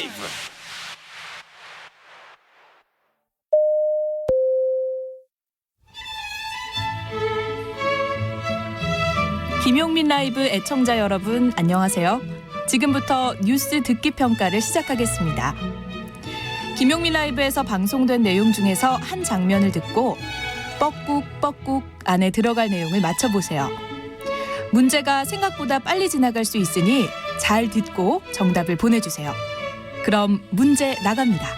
라이브. 김용민 라이브 애청자 여러분 안녕하세요. 지금부터 뉴스 듣기 평가를 시작하겠습니다. 김용민 라이브에서 방송된 내용 중에서 한 장면을 듣고 뻐꾹뻐꾹 안에 들어갈 내용을 맞춰보세요. 문제가 생각보다 빨리 지나갈 수 있으니 잘 듣고 정답을 보내주세요. 그럼 문제 나갑니다.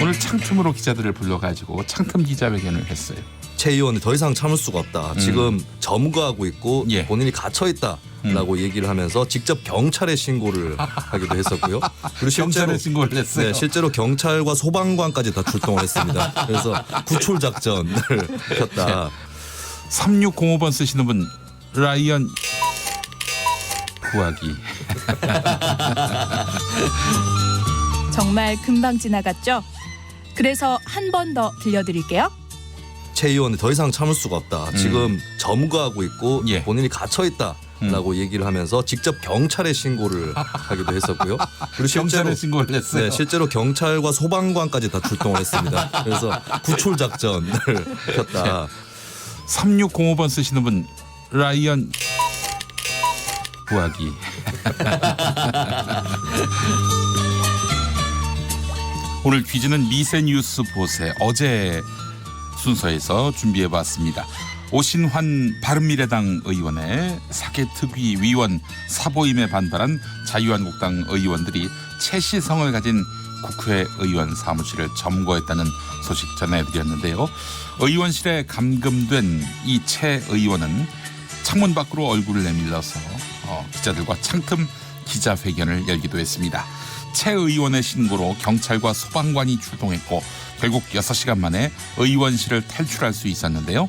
오늘 창틈으로 기자들을 불러가지고 창틈 기자회견을 했어요. 최 의원이 더 이상 참을 수가 없다. 지금 점거하고 있고 예. 본인이 갇혀 있다라고 얘기를 하면서 직접 경찰에 신고를 하기도 했었고요. 그리고 경찰에 신고를 했어요. 네, 실제로 경찰과 소방관까지 다 출동을 했습니다. 그래서 구출 작전을 폈다. 3605번 쓰시는 분 라이언 구하기. 정말 금방 지나갔죠? 그래서 한 번 더 들려드릴게요. 최 의원이 더 이상 참을 수가 없다. 지금 점거하고 있고 예. 본인이 갇혀 있다라고 얘기를 하면서 직접 경찰에 신고를 하기도 했었고요. 그리고 경찰에 신고를 했어요. 네, 실제로 경찰과 소방관까지 다 출동을 했습니다. 그래서 구출 작전을 폈다. 3605번 쓰시는 분 라이언 구하기. 오늘 퀴즈는 미세 뉴스 보세 어제 순서에서 준비해봤습니다. 오신환 바른미래당 의원의 사개특위 위원 사보임에 반발한 자유한국당 의원들이 최씨성을 가진 국회의원 사무실을 점거했다는 소식 전해드렸는데요. 의원실에 감금된 이 최 의원은 창문 밖으로 얼굴을 내밀러서 기자들과 창틈 기자회견을 열기도 했습니다. 최 의원의 신고로 경찰과 소방관이 출동했고 결국 6시간 만에 의원실을 탈출할 수 있었는데요.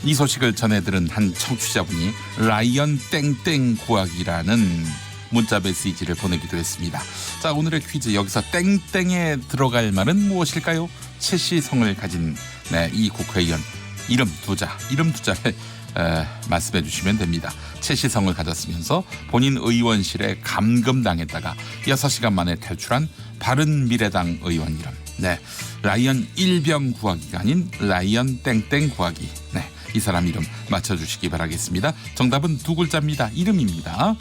이 소식을 전해들은 한 청취자분이 라이언 땡땡 구하기라는 문자 메시지를 보내기도 했습니다. 자, 오늘의 퀴즈 여기서 땡땡에 들어갈 말은 무엇일까요? 최씨성을 가진 이 국회의원 이름 두자를 말씀해 주시면 됩니다. 최씨성을 가졌으면서 본인 의원실에 감금당했다가 6시간 만에 탈출한 바른미래당 의원 이름. 네, 라이언 일병 구하기가 아닌 라이언 땡땡 구하기. 네, 이 사람 이름 맞춰주시기 바라겠습니다. 정답은 두 글자입니다. 이름입니다.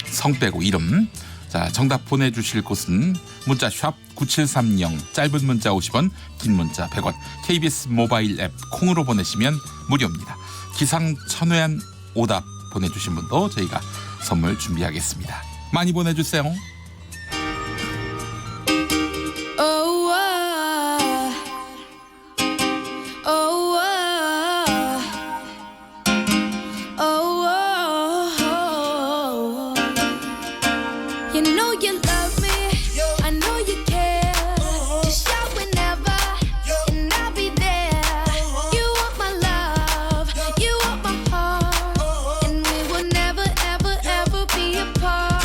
성 빼고 이름. 자, 정답 보내주실 곳은 문자 샵 9730, 짧은 문자 50원, 긴 문자 100원, KBS 모바일 앱 콩으로 보내시면 무료입니다. 기상천외한 오답 보내주신 분도 저희가 선물 준비하겠습니다. 많이 보내주세요. You know you love me, I know you care. Just shout whenever, and I'll be there. You want my love, you want my heart, and we will never, ever, ever be apart.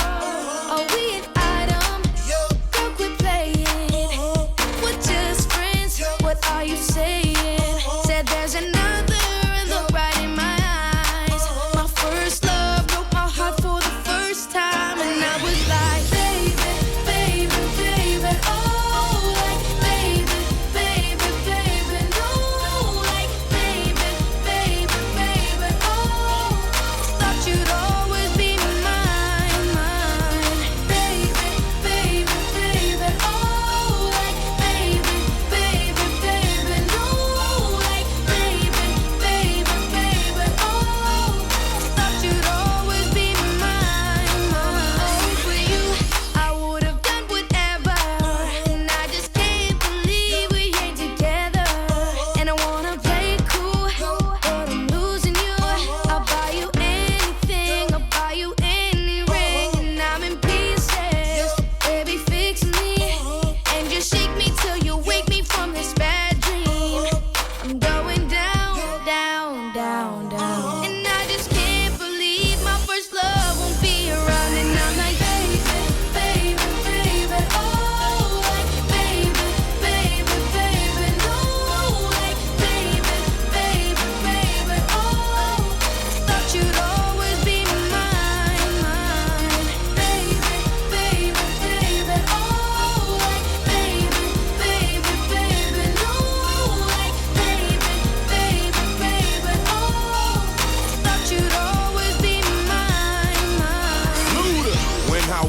Are we an item? Girl, quit playing. We're just friends. What are you saying? Said there's another look right in my eyes. My first love broke my heart for the first time, and I was like, baby.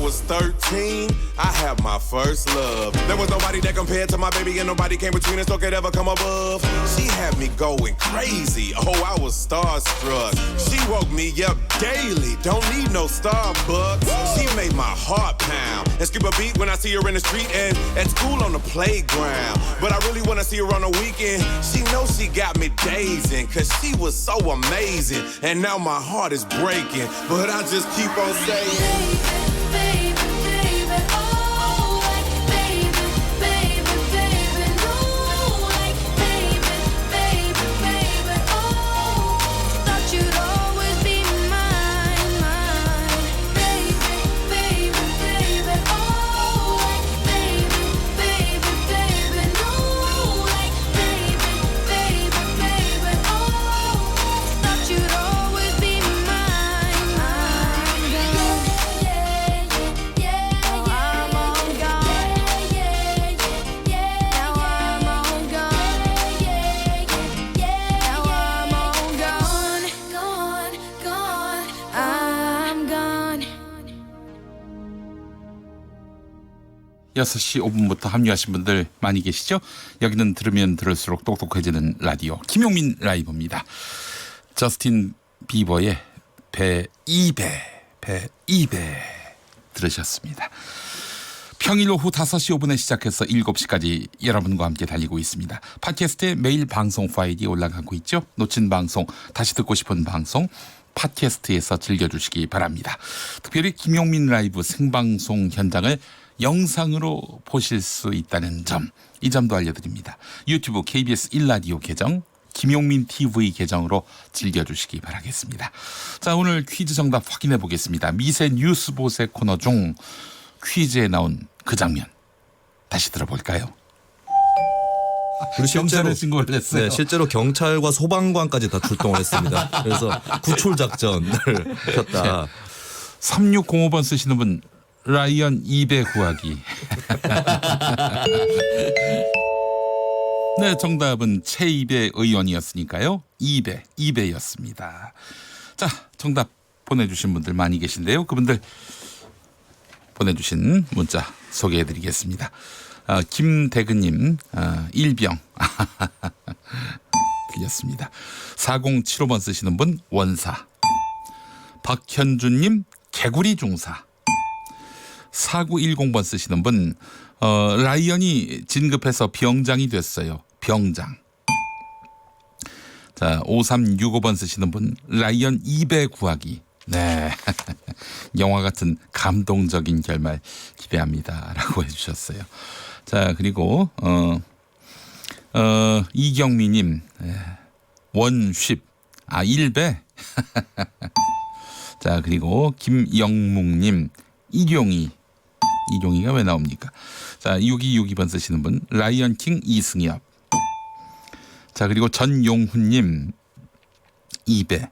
was 13, I had my first love. There was nobody that compared to my baby, and nobody came between us or could ever come above. She had me going crazy. Oh, I was starstruck. She woke me up daily. Don't need no Starbucks. She made my heart pound and skip a beat when I see her in the street and at school on the playground. But I really wanna see her on the weekend. She knows she got me dazing, cause she was so amazing. And now my heart is breaking, but I just keep on saying, Baby, baby, oh, like baby, baby, baby, no, like baby, baby, baby, oh, thought you'd always be mine, mine, baby, baby, baby, oh, like baby, baby, baby, no, like baby, baby, baby, oh, thought you'd always be mine, mine, yeah, yeah, yeah, I'm all gone, yeah, yeah, yeah, now I'm all gone, yeah, yeah, yeah, now I'm all gone, gone, gone, I'm gone. 6시 5분부터 합류하신 분들 많이 계시죠? 여기는 들으면 들을수록 똑똑해지는 라디오 김용민 라이브입니다. 저스틴 비버의 배 2배 들으셨습니다. 평일 오후 5시 5분에 시작해서 7시까지 여러분과 함께 달리고 있습니다. 팟캐스트에 매일 방송 파일이 올라가고 있죠. 놓친 방송, 다시 듣고 싶은 방송 팟캐스트에서 즐겨주시기 바랍니다. 특별히 김용민 라이브 생방송 현장을 영상으로 보실 수 있다는 점, 이 점도 알려드립니다. 유튜브 KBS 1라디오 계정, 김용민 TV 계정으로 즐겨주시기 바라겠습니다. 자, 오늘 퀴즈 정답 확인해 보겠습니다. 미세 뉴스 보세 코너 중 퀴즈에 나온 그 장면 다시 들어볼까요? 그리고 경찰에 신고를 했어요. 네, 실제로 경찰과 소방관까지 다 출동을 했습니다. 그래서 구출 작전을 폈다. 3605번 쓰시는 분 라이언 2배 구하기. 네, 정답은 최입의 의원이었으니까요. 2배였습니다. 자, 정답 보내주신 분들 많이 계신데요. 그분들 보내주신 문자 소개해드리겠습니다. 김대근님, 일병. 틀렸습니다. 4075번 쓰시는 분 원사. 박현준님 개구리 중사. 4910번 쓰시는 분 라이언이 진급해서 병장이 됐어요. 병장. 자, 5365번 쓰시는 분 라이언 2배 구하기. 네. 영화 같은 감동적인 결말 기대합니다 라고 해주셨어요. 자, 그리고 이경미님 원쉽 1배. 자, 그리고 김영묵님 이룡이가 왜 나옵니까? 자, 6262번 쓰시는 분 라이언킹 이승엽. 자, 그리고 전용훈님 2배.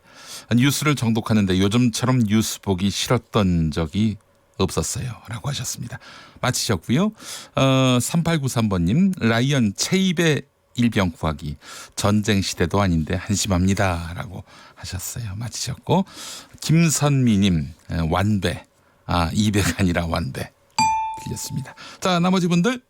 뉴스를 정독하는데 요즘처럼 뉴스 보기 싫었던 적이 없었어요 라고 하셨습니다. 마치셨고요. 3893번님 라이언 최입의 일병 구하기. 전쟁 시대도 아닌데 한심합니다 라고 하셨어요. 마치셨고, 김선미님 완배. 2배가 아니라 완배. 틀렸습니다. 자, 나머지 분들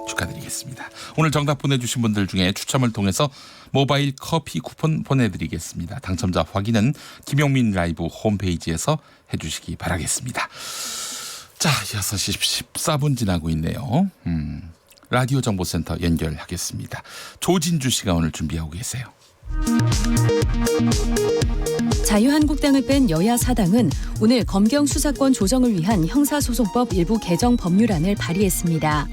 축하드리겠습니다. 오늘 정답 보내주신 분들 중에 추첨을 통해서 모바일 커피 쿠폰 보내드리겠습니다. 당첨자 확인은 김용민 라이브 홈페이지에서 해주시기 바라겠습니다. 자, 6시 14분 지나고 있네요. 라디오 정보센터 연결하겠습니다. 조진주 씨가 오늘 준비하고 계세요. 자유한국당을 뺀 여야 사당은 오늘 검경 수사권 조정을 위한 형사소송법 일부 개정 법률안을 발의했습니다.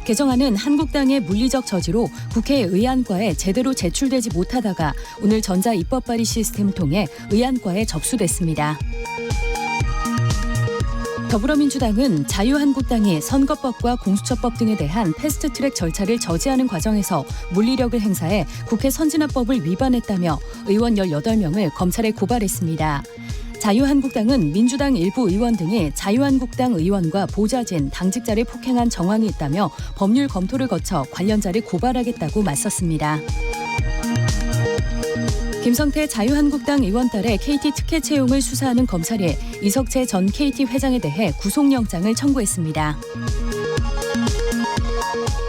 개정안은 한국당의 물리적 저지로 국회 의안과에 제대로 제출되지 못하다가 오늘 전자입법 발의 시스템을 통해 의안과에 접수됐습니다. 더불어민주당은 자유한국당이 선거법과 공수처법 등에 대한 패스트트랙 절차를 저지하는 과정에서 물리력을 행사해 국회 선진화법을 위반했다며 의원 18명을 검찰에 고발했습니다. 자유한국당은 민주당 일부 의원 등이 자유한국당 의원과 보좌진, 당직자를 폭행한 정황이 있다며 법률 검토를 거쳐 관련자를 고발하겠다고 맞섰습니다. 김성태 자유한국당 의원 딸의 KT 특혜 채용을 수사하는 검찰이 이석채 전 KT 회장에 대해 구속영장을 청구했습니다.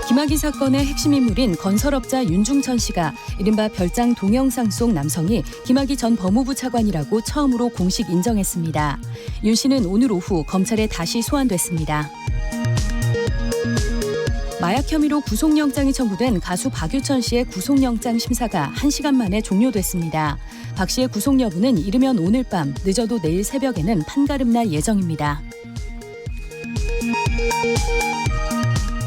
김학의 사건의 핵심 인물인 건설업자 윤중천 씨가 이른바 별장 동영상 속 남성이 김학의 전 법무부 차관이라고 처음으로 공식 인정했습니다. 윤 씨는 오늘 오후 검찰에 다시 소환됐습니다. 마약 혐의로 구속영장이 청구된 가수 박유천 씨의 구속영장 심사가 1시간 만에 종료됐습니다. 박 씨의 구속 여부는 이르면 오늘 밤, 늦어도 내일 새벽에는 판가름 날 예정입니다.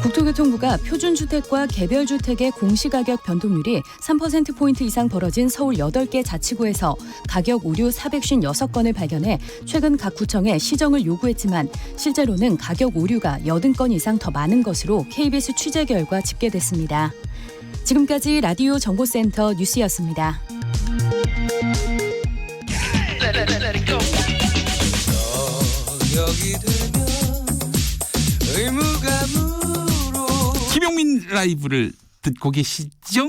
국토교통부가 표준주택과 개별주택의 공시가격 변동률이 3%포인트 이상 벌어진 서울 8개 자치구에서 가격 오류 456건을 발견해 최근 각 구청에 시정을 요구했지만 실제로는 가격 오류가 80건 이상 더 많은 것으로 KBS 취재 결과 집계됐습니다. 지금까지 라디오 정보센터 뉴스였습니다. 김용민 라이브를 듣고 계시죠?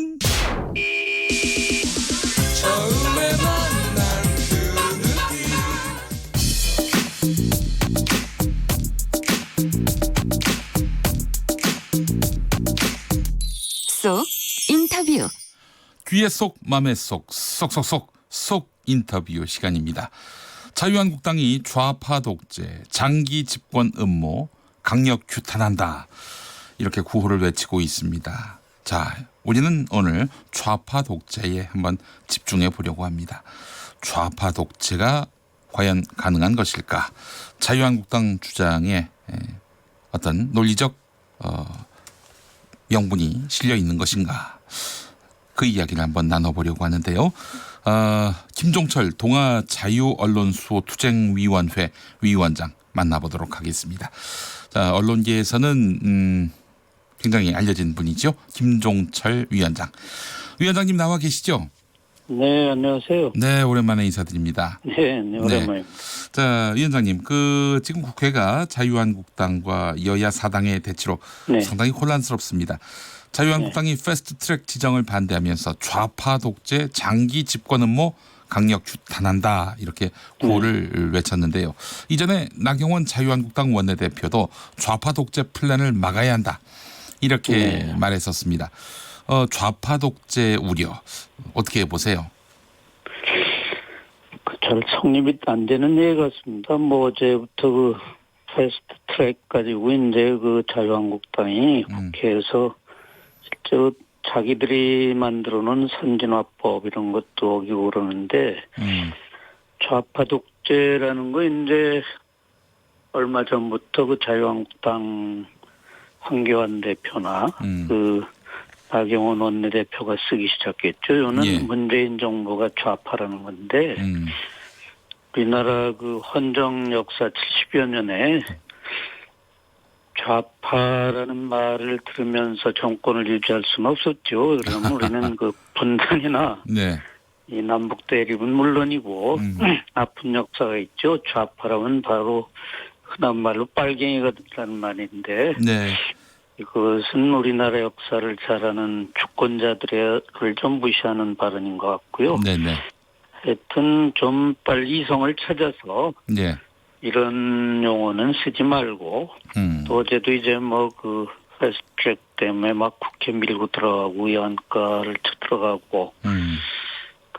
쏙 인터뷰. 귀에 쏙 맘에 쏙 쏙쏙쏙 쏙 인터뷰 시간입니다. 자유한국당이 좌파 독재, 장기 집권 음모, 강력 규탄한다. 이렇게 구호를 외치고 있습니다. 자, 우리는 오늘 좌파 독재에 한번 집중해 보려고 합니다. 좌파 독재가 과연 가능한 것일까? 자유한국당 주장에 어떤 논리적 명분이 실려 있는 것인가? 그 이야기를 한번 나눠보려고 하는데요. 김종철 동아자유언론수호투쟁위원회 위원장 만나보도록 하겠습니다. 자, 언론계에서는 굉장히 알려진 분이죠. 김종철 위원장. 위원장님 나와 계시죠? 네, 안녕하세요. 네, 오랜만에 인사드립니다. 네, 오랜만에. 자, 위원장님, 지금 국회가 자유한국당과 여야 사당의 대치로 네. 상당히 혼란스럽습니다. 자유한국당이 패스트트랙 지정을 반대하면서 좌파 독재, 장기 집권 음모 강력 규탄한다 이렇게 구호를 외쳤는데요. 이전에 나경원 자유한국당 원내대표도 좌파 독재 플랜을 막아야 한다 이렇게 말했었습니다. 좌파 독재 우려 어떻게 보세요? 잘 성립이 안 되는 얘기 같습니다. 어제부터 패스트 트랙 가지고 이제 자유한국당이 국회에서 실제로 자기들이 만들어 놓은 선진화법 이런 것도 어기고 그러는데 좌파 독재라는 거 이제 얼마 전부터 자유한국당 황교안 대표나 나경원 원내대표가 쓰기 시작했죠. 이거는 문재인 정부가 좌파라는 건데 우리나라 헌정 역사 70여 년에 좌파라는 말을 들으면서 정권을 유지할 수는 없었죠. 그러면 우리는 분단이나 이 남북 대립은 물론이고 아픈 역사가 있죠. 좌파라면 바로 흔한 말로 빨갱이가 됐다는 말인데 이것은 우리나라 역사를 잘 아는 주권자들을 좀 무시하는 발언인 것 같고요. 하여튼 좀 빨리 이성을 찾아서 이런 용어는 쓰지 말고 또 어제도 이제 패스트트랙 때문에 국회 밀고 들어가고 의원가를 쳐 들어가고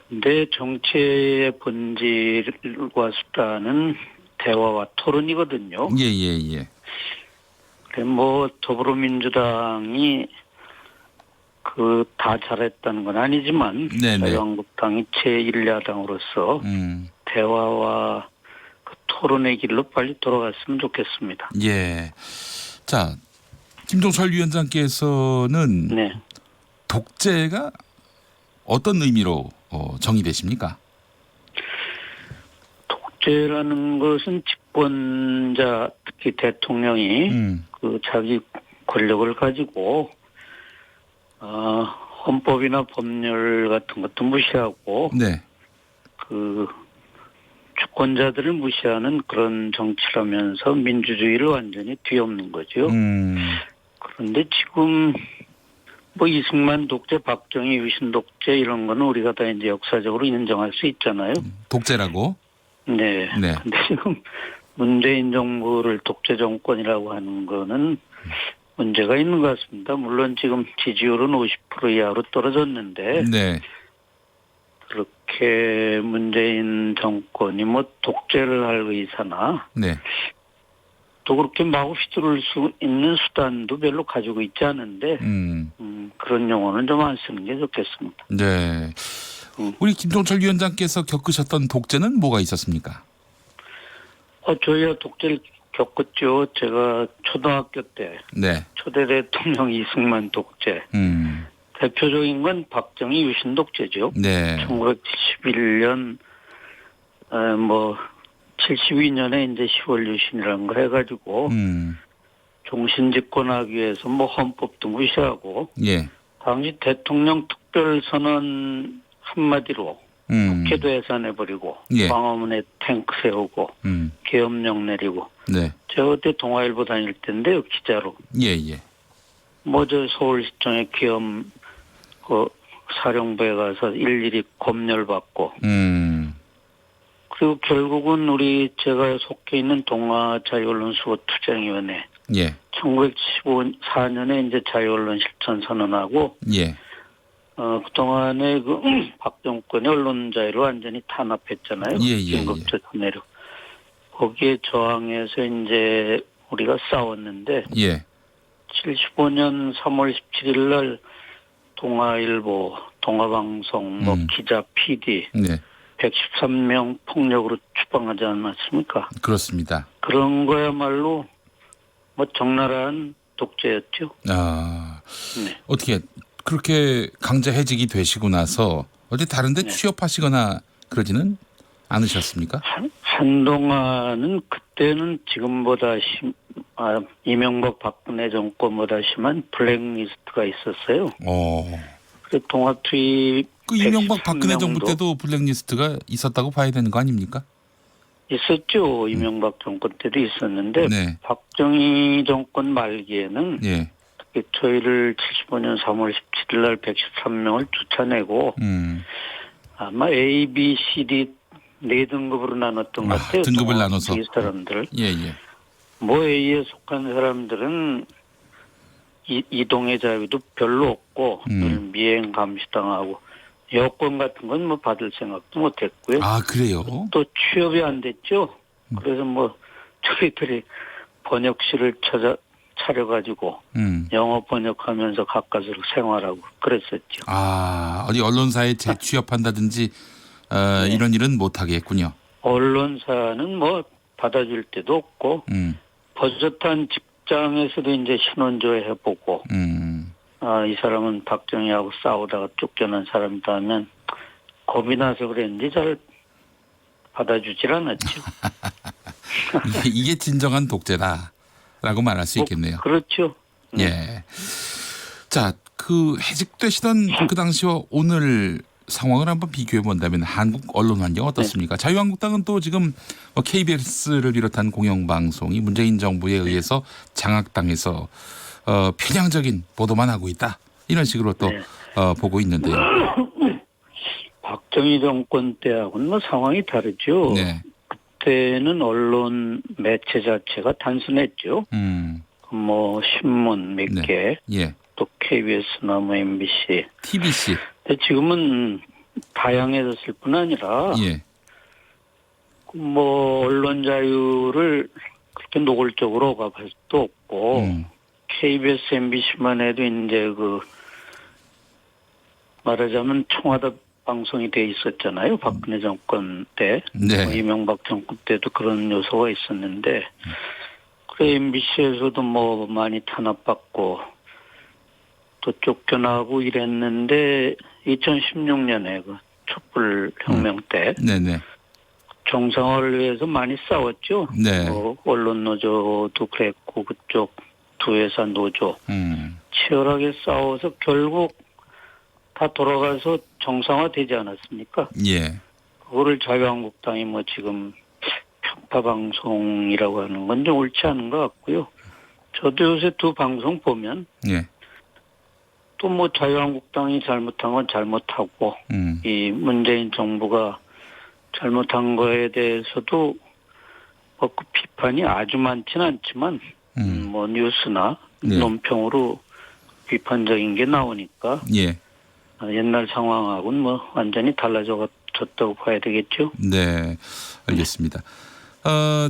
근데 정치의 본질과 수단은 대화와 토론이거든요. 더불어민주당이 다 잘했다는 건 아니지만 자유한국당이 제1야당으로서 대화와 토론의 길로 빨리 돌아갔으면 좋겠습니다. 자, 김종철 위원장께서는 독재가 어떤 의미로 정의되십니까? 독재라는 것은 집권자 특히 대통령이 자기 권력을 가지고 헌법이나 법률 같은 것도 무시하고 주권자들을 무시하는 그런 정치라면서 민주주의를 완전히 뒤엎는 거죠. 그런데 지금 뭐 이승만 독재, 박정희 유신 독재 이런 거는 우리가 다 이제 역사적으로 인정할 수 있잖아요. 독재라고? 네. 네. 근데 지금 문재인 정부를 독재 정권이라고 하는 거는 문제가 있는 것 같습니다. 물론 지금 지지율은 50% 이하로 떨어졌는데 네. 그렇게 문재인 정권이 뭐 독재를 할 의사나 네. 또 그렇게 마구 휘두를 수 있는 수단도 별로 가지고 있지 않은데 그런 용어는 좀 안 쓰는 게 좋겠습니다. 네. 우리 김종철 위원장께서 겪으셨던 독재는 뭐가 있었습니까? 저희가 독재를 겪었죠. 제가 초등학교 때 네. 초대 대통령 이승만 독재. 대표적인 건 박정희 유신 독재죠. 네. 1971년 72년에 이제 10월 유신이라는 걸 해가지고 종신 집권하기 위해서 뭐 헌법도 무시하고 예. 당시 대통령 특별선언 한마디로 국회도 해산해버리고 예. 광화문에 탱크 세우고 계엄령 내리고 네. 제가 그때 동아일보 다닐 때인데요. 기자로. 예, 예. 저 서울시청에 계엄 사령부에 가서 일일이 검열받고 그리고 결국은 제가 속해 있는 동아자유언론수호투쟁위원회 예. 1914년에 이제 자유언론 실천 선언하고 예. 그동안에 박정권의 언론 자유를 완전히 탄압했잖아요. 예, 예, 긴급조치 내려. 거기에 저항해서 이제 우리가 싸웠는데 예. 75년 3월 17일 날 동아일보, 동아방송, 기자, PD 네. 113명 폭력으로 추방하지 않았습니까? 그렇습니다. 그런 거야말로 적나라한 독재였죠. 아, 네. 어떻게 그렇게 강제 해직이 되시고 나서 어디 다른데 취업하시거나 그러지는 않으셨습니까? 한동안은 그때는 지금보다 이명박 박근혜 정권보다 심한 블랙리스트가 있었어요. 그래서 동학 투입 그 이명박 박근혜 113명도 정부 때도 블랙리스트가 있었다고 봐야 되는 거 아닙니까? 있었죠. 이명박 정권 때도 있었는데 네. 박정희 정권 말기에는 예. 저희를 75년 3월 17일 날 113명을 쫓아내고 아마 A, B, C, D 4등급으로 나눴던 것 같아요. 등급을 나눠서. 이 사람들을. 예, 예. A에 속한 사람들은 이동의 자유도 별로 없고 미행 감시당하고 여권 같은 건 받을 생각도 못했고요. 아, 그래요? 또 취업이 안 됐죠. 그래서 저희들이 번역실을 차려가지고 영어 번역하면서 가까스로 생활하고 그랬었죠. 아, 어디 언론사에 재취업한다든지 이런 일은 못하게 했군요. 언론사는 받아줄 때도 없고 버젓한 직장에서도 이제 신원조회 해보고 이 사람은 박정희하고 싸우다가 쫓겨난 사람이다 하면 겁이 나서 그랬는지 잘 받아주질 않았죠. 이게 진정한 독재다라고 말할 수 있겠네요. 그렇죠. 예. 자, 그 해직되시던 그 당시와 오늘 상황을 한번 비교해 본다면 한국 언론 환경 어떻습니까? 네. 자유한국당은 또 지금 KBS를 비롯한 공영방송이 문재인 정부에 의해서 장악당해서 편향적인 보도만 하고 있다. 이런 식으로 또 보고 있는데요. 박정희 정권 때하고는 상황이 다르죠. 네. 그때는 언론 매체 자체가 단순했죠. 신문 몇 개, 예. 또 KBS나 MBC, TBC. 근데 지금은 다양해졌을 뿐 아니라 예. 언론 자유를 그렇게 노골적으로 억압할 수도 없고 KBS, MBC만 해도 이제 말하자면 청와대 방송이 돼 있었잖아요. 박근혜 정권 때, 네. 이명박 정권 때도 그런 요소가 있었는데, 그래 MBC에서도 많이 탄압받고 또 쫓겨나고 이랬는데 2016년에 촛불 혁명 때 네네. 정상화를 위해서 많이 싸웠죠. 네. 언론 노조도 그랬고 그쪽 두 회사 노조 치열하게 싸워서 결국 다 돌아가서 정상화되지 않았습니까? 예. 그거를 자유한국당이 지금 편파 방송이라고 하는 건 좀 옳지 않은 것 같고요. 저도 요새 두 방송 보면 예. 또 뭐 자유한국당이 잘못한 건 잘못하고 이 문재인 정부가 잘못한 거에 대해서도 그 비판이 아주 많지는 않지만 뭐 뉴스나 네. 논평으로 비판적인 게 나오니까 예. 옛날 상황하고는 뭐 완전히 달라졌다고 봐야 되겠죠. 네, 알겠습니다.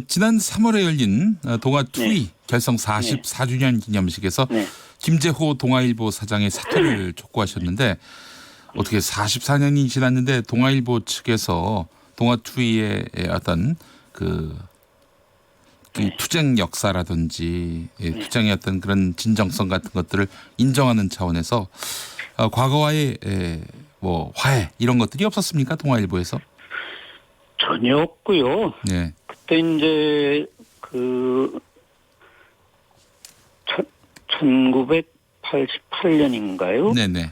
지난 3월에 열린 동아 투이 결성 44주년 기념식에서 네. 김재호 동아일보 사장의 사퇴를 촉구하셨는데 어떻게 44년이 지났는데 동아일보 측에서 동아 투이의 어떤 그 투쟁 역사라든지 투쟁의 어떤 그런 진정성 같은 것들을 인정하는 차원에서 과거와의 뭐 화해 이런 것들이 없었습니까? 동아일보에서? 전혀 없고요. 네. 그때 이제 1988년인가요? 네네.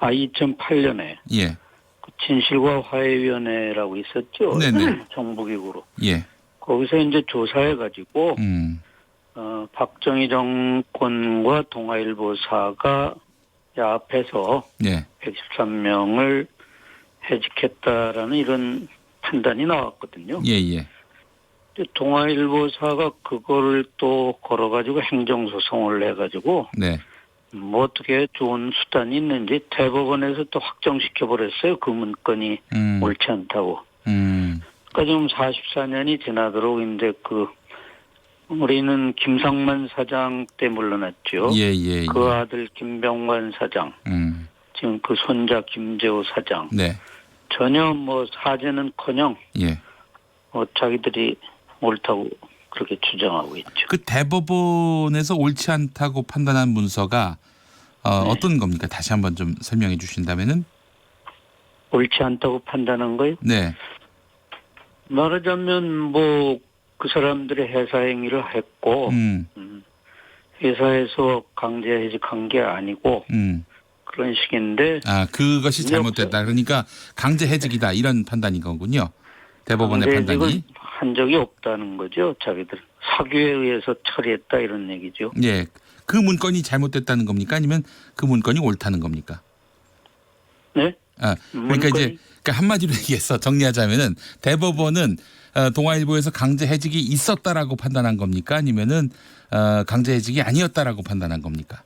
2008년에 예. 진실과 화해위원회라고 있었죠. 네네. 정부기구로. 예. 거기서 이제 조사해가지고 박정희 정권과 동아일보사가 야합해서 네. 113명을 해직했다라는 이런 판단이 나왔거든요. 예예. 동아일보사가 그거를 또 걸어가지고 행정소송을 해가지고 네. 뭐 어떻게 좋은 수단이 있는지 대법원에서 또 확정시켜버렸어요. 그 문건이 옳지 않다고. 그러니까 지금 44년이 지나도록 이제 우리는 김상만 사장 때 물러났죠. 예예. 그 아들 김병관 사장, 지금 그 손자 김재호 사장. 네. 전혀 뭐 사죄는커녕 예. 자기들이 옳다고 그렇게 주장하고 있죠. 그 대법원에서 옳지 않다고 판단한 문서가 어떤 겁니까? 다시 한번 좀 설명해 주신다면은. 옳지 않다고 판단한 거예요? 네. 말하자면 뭐 그 사람들이 회사 행위를 했고 회사에서 강제 해직한 게 아니고 그런 식인데. 아, 그것이 잘못됐다. 그러니까 강제 해직이다 이런 판단인 거군요. 대법원의 판단이. 강제 해직을 한 적이 없다는 거죠. 자기들 사규에 의해서 처리했다 이런 얘기죠. 예. 그 문건이 잘못됐다는 겁니까? 아니면 그 문건이 옳다는 겁니까? 네? 아, 그러니까 이제 한마디로 얘기해서 정리하자면은 대법원은 동아일보에서 강제 해직이 있었다라고 판단한 겁니까? 아니면은 강제 해직이 아니었다라고 판단한 겁니까?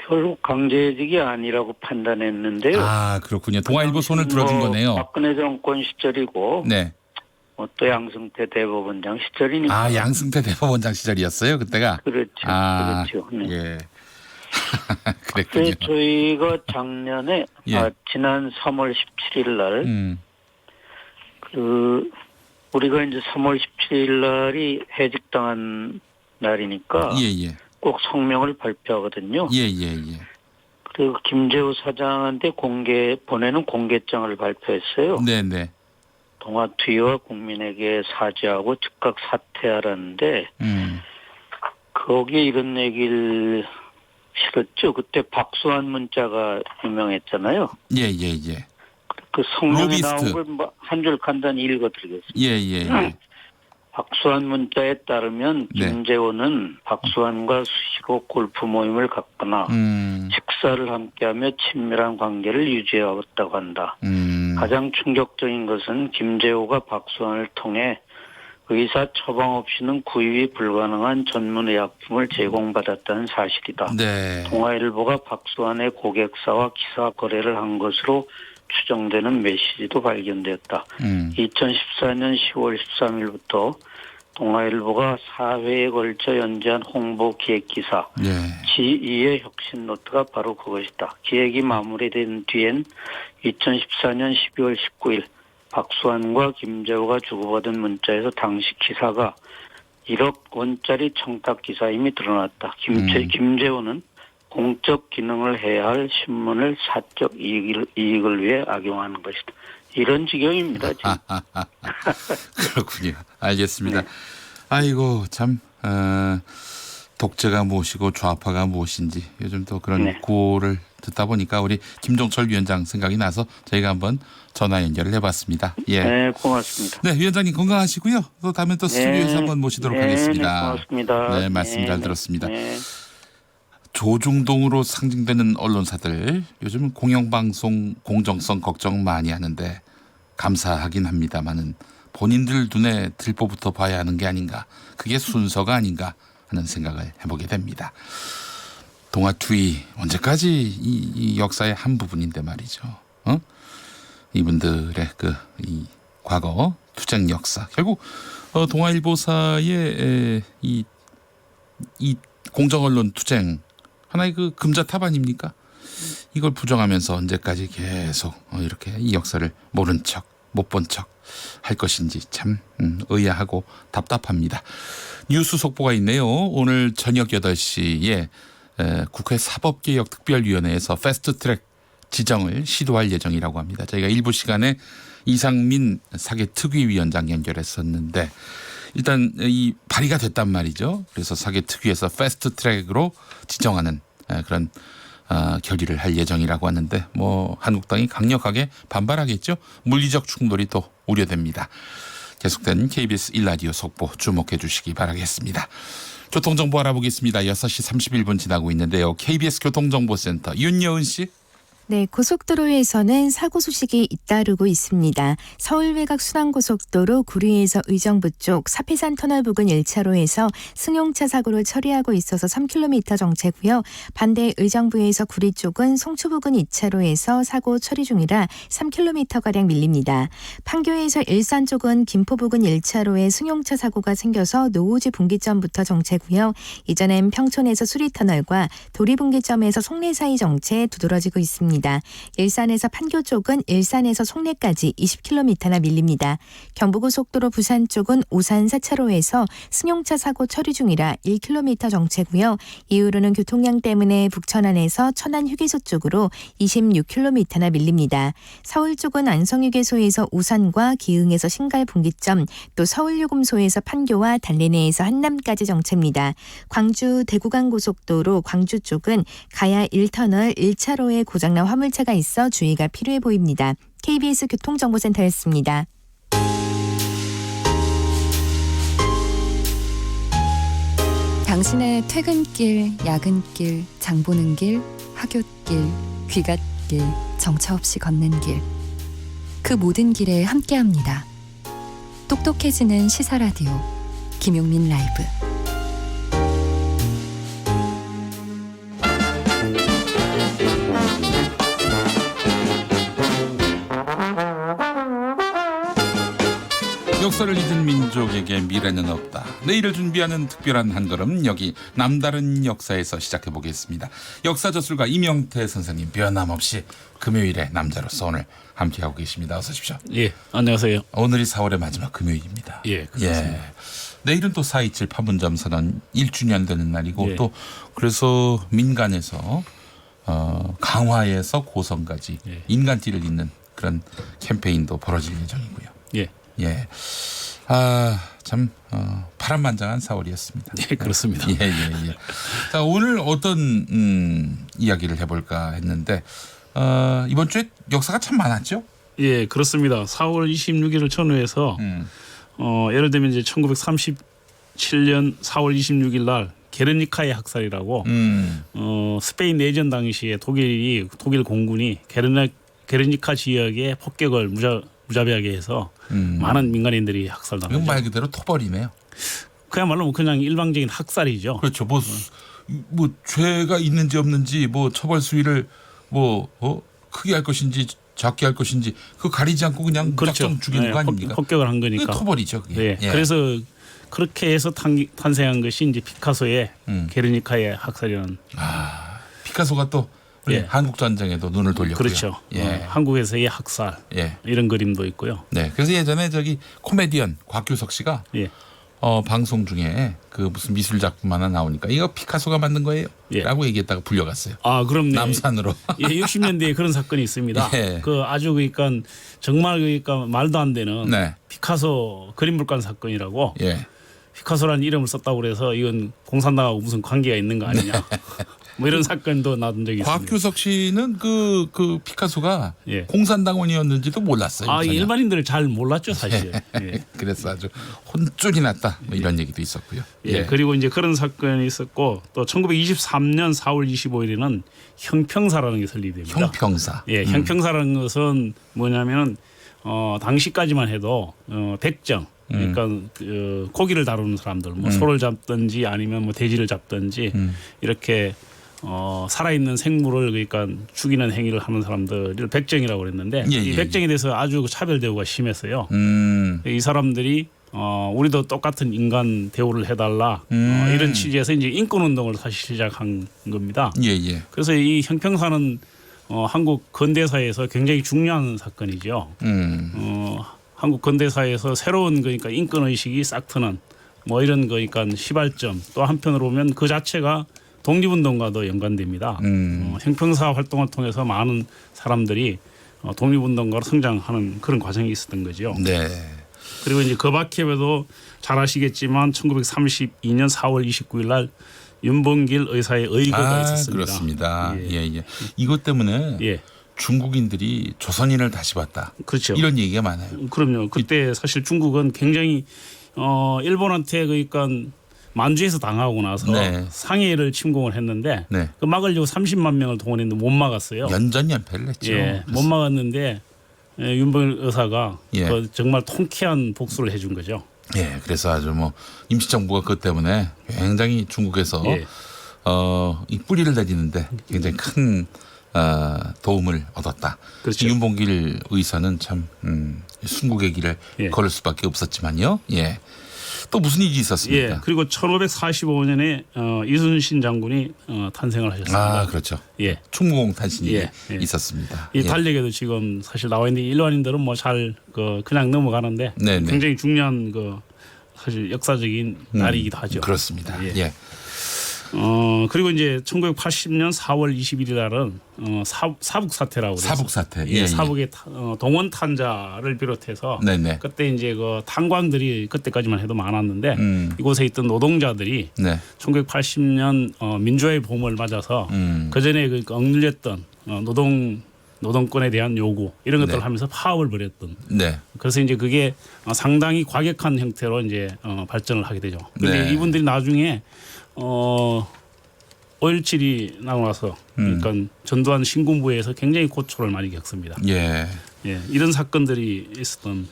결국 강제해직이 아니라고 판단했는데요. 아, 그렇군요. 동아일보 손을 들어준 거네요. 박근혜 정권 시절이고 네. 또 양승태 대법원장 시절이니까. 아, 양승태 대법원장 시절이었어요, 그때가? 그렇죠. 아, 그렇죠. 네. 예. 그랬군요. 저희가 작년에 예. 지난 3월 17일 날 우리가 이제 3월 17일 날이 해직당한 날이니까 예예. 꼭 성명을 발표하거든요. 예예예. 그리고 김재호 사장한테 보내는 공개장을 발표했어요. 네네. 동아투이와 국민에게 사죄하고 즉각 사퇴하라는데 거기에 이런 얘기를 실었죠. 그때 박수환 문자가 유명했잖아요. 예예예. 그 성명에 로비스트. 나온 걸 뭐 한 줄 간단히 읽어드리겠습니다. 예예예. 박수환 문자에 따르면 네. 김재호는 박수환과 수시로 골프 모임을 갖거나 식사를 함께하며 친밀한 관계를 유지해왔다고 한다. 가장 충격적인 것은 김재호가 박수환을 통해 의사 처방 없이는 구입이 불가능한 전문의약품을 제공받았다는 사실이다. 네. 동아일보가 박수환의 고객사와 기사 거래를 한 것으로 추정되는 메시지도 발견되었다. 2014년 10월 13일부터 동아일보가 4회에 걸쳐 연재한 홍보 기획 기사 네. 지2의 혁신 노트가 바로 그것이다. 기획이 마무리된 뒤엔 2014년 12월 19일 박수환과 김재호가 주고받은 문자에서 당시 기사가 1억 원짜리 청탁 기사임이 드러났다. 김재호는 공적 기능을 해야 할 신문을 사적 이익을 위해 악용하는 것이다. 이런 지경입니다. 지금. 그렇군요. 알겠습니다. 네. 아이고 참 독재가 무엇이고 좌파가 무엇인지 요즘 또 그런 네. 구호를 듣다 보니까 우리 김종철 위원장 생각이 나서 저희가 한번 전화 연결을 해봤습니다. 예. 네, 고맙습니다. 네, 위원장님 건강하시고요. 또 다음에 또 스튜디오에서 한번 모시도록 하겠습니다. 네, 고맙습니다. 네, 말씀 잘 들었습니다. 네. 조중동으로 상징되는 언론사들 요즘 공영방송 공정성 걱정 많이 하는데 감사하긴 합니다만은 본인들 눈에 들보부터 봐야 하는 게 아닌가, 그게 순서가 아닌가 하는 생각을 해보게 됩니다. 동아투이 언제까지 이 역사의 한 부분인데 말이죠. 이분들의 이 과거 투쟁 역사, 결국 동아일보사의 이 공정언론 투쟁 하나의 금자탑 아닙니까? 이걸 부정하면서 언제까지 계속 이렇게 이 역사를 모른 척, 못 본 척 할 것인지 참 의아하고 답답합니다. 뉴스 속보가 있네요. 오늘 저녁 8시에 국회 사법개혁특별위원회에서 패스트트랙 지정을 시도할 예정이라고 합니다. 저희가 일부 시간에 이상민 사개특위위원장 연결했었는데 일단 이 발의가 됐단 말이죠. 그래서 사개특위에서 패스트트랙으로 지정하는 그런 결의를 할 예정이라고 하는데 뭐 한국당이 강력하게 반발하겠죠. 물리적 충돌이 또 우려됩니다. 계속된 KBS 1라디오 속보 주목해 주시기 바라겠습니다. 교통정보 알아보겠습니다. 6시 31분 지나고 있는데요. KBS 교통정보센터 윤여은 씨. 네, 고속도로에서는 사고 소식이 잇따르고 있습니다. 서울 외곽 순환고속도로 구리에서 의정부 쪽 사패산 터널 부근 1차로에서 승용차 사고를 처리하고 있어서 3km 정체고요. 반대 의정부에서 구리 쪽은 송초 부근 2차로에서 사고 처리 중이라 3km가량 밀립니다. 판교에서 일산 쪽은 김포 부근 1차로에 승용차 사고가 생겨서 노오지 분기점부터 정체고요. 이전엔 평촌에서 수리터널과 도리분기점에서 송내 사이 정체 두드러지고 있습니다. 일산에서 판교 쪽은 일산에서 송내까지 20km나 밀립니다. 경부고속도로 부산 쪽은 오산 4차로에서 승용차 사고 처리 중이라 1km 정체고요. 이후로는 교통량 때문에 북천안에서 천안 휴게소 쪽으로 26km나 밀립니다. 서울 쪽은 안성휴게소에서 오산과 기흥에서 신갈 분기점, 또 서울요금소에서 판교와 달래내에서 한남까지 정체입니다. 광주 대구간고속도로 광주 쪽은 가야 1터널 1차로에 고장난 화물차가 있어 주의가 필요해 보입니다. KBS 교통정보센터였습니다. 당신의 퇴근길, 야근길, 장보는 길, 학교길, 귀갓길, 정처 없이 걷는 길. 그 모든 길에 함께합니다. 똑똑해지는 시사라디오 김용민 라이브. 역사를 잊은 민족에게 미래는 없다. 내일을 준비하는 특별한 한 걸음, 여기 남다른 역사에서 시작해 보겠습니다. 역사저술가 이명태 선생님 변함없이 금요일에 남자로서 오늘 함께하고 계십니다. 어서 오십시오. 예, 안녕하세요. 오늘이 4월의 마지막 금요일입니다. 예, 그렇습니다. 내일은 또 4.27 판문점 선언 1주년 되는 날이고 예. 또 그래서 민간에서 강화에서 고성까지 예. 인간띠를 잇는 그런 캠페인도 벌어질 예정이고요. 예. 예. 참 파란만장한 4월이었습니다. 예, 그렇습니다. 예. 자, 오늘 어떤 이야기를 해볼까 했는데 이번 주에 역사가 참 많았죠? 예, 그렇습니다. 4월 26일을 전후해서 예를 들면 이제 1937년 4월 26일 날 게르니카의 학살이라고 스페인 내전 당시에 독일 공군이 게르니카 지역에 폭격을 무자비하게 해서 많은 민간인들이 학살당하죠. 이건 말 그대로 토벌이네요. 그야말로 그냥 일방적인 학살이죠. 그렇죠. 뭐 죄가 있는지 없는지 뭐 처벌 수위를 크게 할 것인지 작게 할 것인지 그 가리지 않고 그냥 그렇죠. 무작정 죽이는 네, 거 아닙니까? 폭격을 한 거니까. 그게 토벌이죠. 그게. 네. 예. 그래서 그렇게 해서 탄생한 것이 이제 피카소의 게르니카의 학살이라는. 피카소가 또 우리 예. 한국 전쟁에도 눈을 돌렸고요. 그렇죠. 예. 한국에서의 학살 예. 이런 그림도 있고요. 네. 그래서 예전에 저기 코미디언 곽규석 씨가 예. 방송 중에 그 무슨 미술 작품 하나 나오니까 이거 피카소가 만든 거예요. 예. 라고 얘기했다가 불려갔어요. 그럼 남산으로. 예, 60년대에 그런 사건이 있습니다. 예. 그 아주 그러니까 정말 그러니까 말도 안 되는 네. 피카소 그림 물관 사건이라고. 예. 피카소라는 이름을 썼다고 그래서 이건 공산당하고 무슨 관계가 있는 거 아니냐. 뭐 이런 사건도 나온 적이 있습니다. 곽규석 씨는 그 피카소가 예. 공산당원이었는지도 몰랐어요. 아, 전혀. 일반인들은 잘 몰랐죠, 사실. 예. 그래서 아주 혼쭐이 났다. 뭐 이런 얘기도 있었고요. 예. 그리고 이제 그런 사건이 있었고 또 1923년 4월 25일에는 형평사라는 게 설립됩니다. 형평사. 예, 형평사라는 것은 뭐냐면은 당시까지만 해도 백정 그러니까 고기를 다루는 사람들 뭐 소를 잡든지 아니면 뭐 돼지를 잡든지 이렇게 살아있는 생물을 그러니까 죽이는 행위를 하는 사람들을 백정이라고 그랬는데 예, 이 예, 백정에 대해서 아주 차별 대우가 심했어요. 이 사람들이 우리도 똑같은 인간 대우를 해달라 이런 취지에서 이제 인권 운동을 다시 시작한 겁니다. 예, 예. 그래서 이 형평사는 한국 근대사에서 굉장히 중요한 사건이죠. 한국 근대사에서 새로운 그러니까 인권 의식이 싹 트는 뭐 이런 그러니까 시발점 또 한편으로 보면 그 자체가 독립운동과도 연관됩니다. 형평사 활동을 통해서 많은 사람들이 독립운동가로 성장하는 그런 과정이 있었던 거죠. 네. 그리고 이제 그 밖에도 잘 아시겠지만 1932년 4월 29일 날 윤봉길 의사의 의거가 있었습니다. 그렇습니다. 예. 예, 예. 이것 때문에 예. 중국인들이 조선인을 다시 봤다. 그렇죠. 이런 얘기가 많아요. 그럼요. 그때 사실 중국은 굉장히 일본한테 그러니까 만주에서 당하고 나서 네. 상해를 침공을 했는데 네. 그 막으려고 30만 명을 동원했는데 못 막았어요. 연전연패를 했죠. 예, 못 막았는데 윤봉길 의사가 예. 그 정말 통쾌한 복수를 해준 거죠. 예, 그래서 아주 뭐 임시정부가 그것 때문에 굉장히 중국에서 예. 이 뿌리를 내리는데 굉장히 큰 도움을 얻었다. 그렇죠. 윤봉길 의사는 참 순국의 길을 예. 걸을 수밖에 없었지만요. 예. 또 무슨 일이 있었습니까? 예, 그리고 1545년에 이순신 장군이 탄생을 하셨습니다. 아, 그렇죠. 예. 충무공 탄신이 예, 예. 있었습니다. 이 예. 달력에도 지금 사실 나와 있는데 일반인들은 뭐 잘 그냥 넘어가는데 네네. 굉장히 중요한 사실 역사적인 날이기도 하죠. 그렇습니다. 예. 예. 그리고 이제 1980년 4월 21일 날은 사북 사태라고 그래서 사북 사태. 예, 사북의 동원 탄자를 비롯해서 네네. 그때 이제 그 탄광들이 그때까지만 해도 많았는데 음. 이곳에 있던 노동자들이 네. 1980년 민주화의 봄을 맞아서 그 전에 그 억눌렸던 노동권에 대한 요구 이런 것들을 네. 하면서 파업을 벌였던. 네. 그래서 이제 그게 상당히 과격한 형태로 이제 발전을 하게 되죠. 그런데 네. 이분들이 나중에 5.17이 나고 나서 그러니까 전두환 신군부에서 굉장히 고초를 많이 겪습니다. 예. 예, 이런 사건들이 있었던.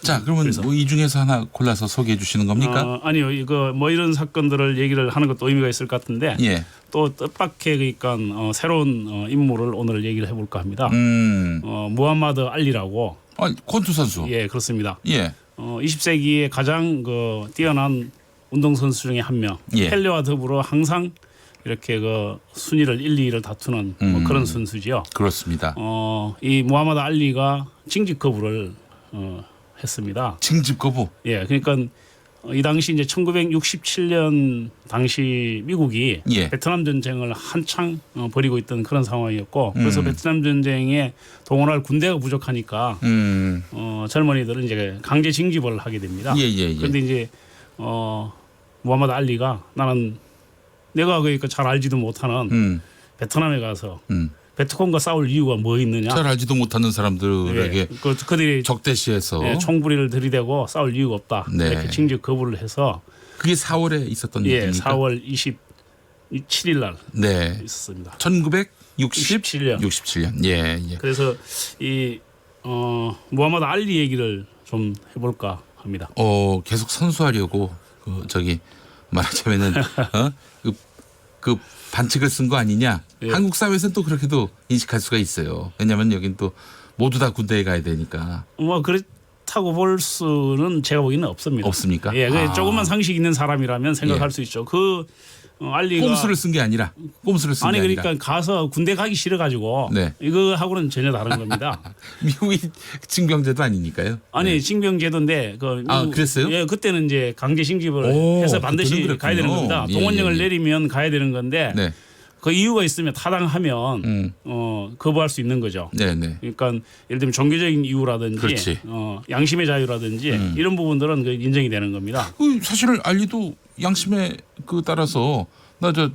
자, 그러면 그래서. 뭐 이 중에서 하나 골라서 소개해 주시는 겁니까? 아니요, 이거 뭐 이런 사건들을 얘기를 하는 것도 의미가 있을 것 같은데 예. 또 뜻밖의 그러니까 새로운 인물을 오늘 얘기를 해볼까 합니다. 무함마드 알리라고. 권투 선수. 예, 그렇습니다. 예. 20세기의 가장 뛰어난 운동 선수 중에 한 명. 예. 펠레와 더불어 항상 이렇게 순위를 1, 2위를 다투는 뭐 그런 선수지요. 그렇습니다. 이 무함마드 알리가 징집 거부를 했습니다. 징집 거부. 예, 그러니까 이 당시 이제 1967년 당시 미국이 예. 베트남 전쟁을 한창 벌이고 있던 그런 상황이었고 그래서 베트남 전쟁에 동원할 군대가 부족하니까 젊은이들은 이제 강제 징집을 하게 됩니다. 예. 그런데 이제 무함마드 알리가 나는 내가 그러니까 잘 알지도 못하는 베트남에 가서 베트콩과 싸울 이유가 뭐 있느냐? 잘 알지도 못하는 사람들에게 예, 그들이 적대시해서 예, 총부리를 들이대고 싸울 이유가 없다. 네. 이렇게 징집 거부를 해서 그게 4월에 있었던 예, 일입니까? 4월 27일 날 네. 있었습니다. 1967년. 67년. 예. 그래서 이 무함마드 알리 얘기를 좀 해볼까 합니다. 계속 선수하려고 말하자면은 그 반칙을 쓴 거 아니냐? 예. 한국 사회에서는 또 그렇게도 인식할 수가 있어요. 왜냐하면 여긴 또 모두 다 군대에 가야 되니까. 뭐 그렇다고 볼 수는 제가 보기에는 없습니다. 없습니까? 예, 조금만 상식 있는 사람이라면 생각할 예. 수 있죠. 알리가 꼼수를 쓴 게 아니라 꼼수를 쓴 게 아니라. 그러니까 가서 군대 가기 싫어가지고 네. 이거하고는 전혀 다른 겁니다. 미국이 징병제도 아니니까요. 아니 징병제도인데 그랬어요? 예, 그때는 이제 강제 징집을 오, 해서 반드시 그때는 가야 되는 그랬군요. 겁니다. 예, 동원령을 예. 내리면 가야 되는 건데 네. 그 이유가 있으면 타당하면 거부할 수 있는 거죠. 네네. 그러니까 예를 들면 종교적인 이유라든지 그렇지. 양심의 자유라든지 이런 부분들은 그 인정이 되는 겁니다. 사실 알리도 양심에 그 따라서 나 저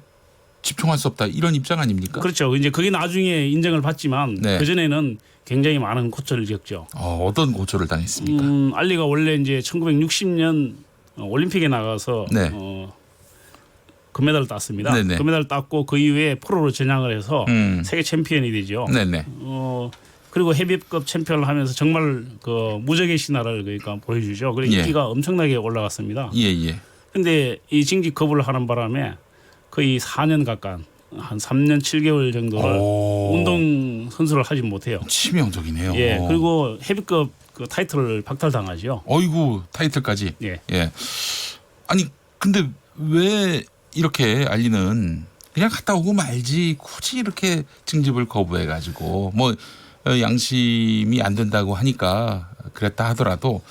집중할 수 없다 이런 입장 아닙니까? 그렇죠. 이제 그게 나중에 인정을 받지만 네. 그 전에는 굉장히 많은 고초를 겪죠. 어떤 고초를 당했습니까? 알리가 원래 이제 1960년 올림픽에 나가서 네. 금메달을 땄습니다. 네네. 금메달을 땄고 그 이후에 프로로 전향을 해서 세계 챔피언이 되죠. 네네. 그리고 헤비급 챔피언을 하면서 정말 그 무적의 신화를 그러니까 보여주죠. 그리고 예. 인기가 엄청나게 올라갔습니다. 예예. 그런데 이 징집 거부를 하는 바람에 거의 4년 가까운 한 3년 7개월 정도를 운동 선수를 하지 못해요. 치명적이네요. 예. 그리고 헤비급 그 타이틀을 박탈당하죠. 어이구 타이틀까지. 예. 예. 아니 근데 왜 이렇게 알리는 그냥 갔다 오고 말지 굳이 이렇게 징집을 거부해가지고 뭐 양심이 안 된다고 하니까 그랬다 하더라도